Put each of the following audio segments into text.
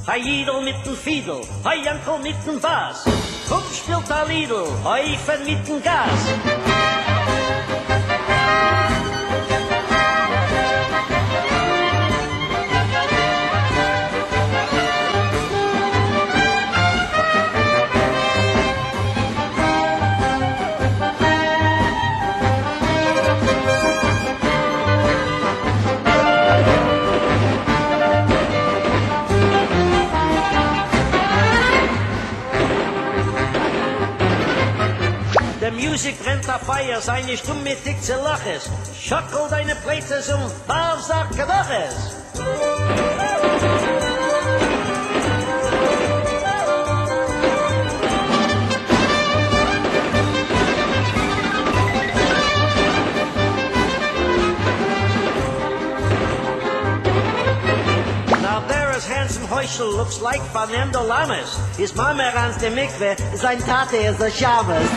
Hei Jidl mit'n Fiedel, hei Jankel mit'n Bass. Komm, spielt a Liedl, hei Ifen mit'n Gas. The music brennt a Feier, seine Stimme tickt ze Laches. Schockel deine Plätze zum Fahrsack Gedaches. Now there is handsome Heuschel, looks like Fernando Lamas. His mama runs the mikve, sein Tate is a Shabbos.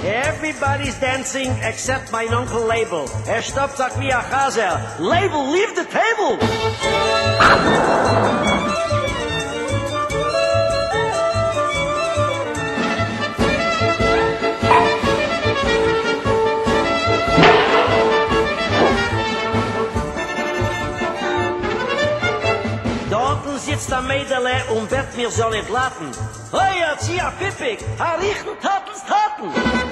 Everybody's dancing except my Uncle Label. Stoppt sagt wie a Chaser. Label, leave the table! Dorten sitzt a Mädele und wird mir so nicht laten. Heuer, zieh a Pippig, a riechen Tatens Taten!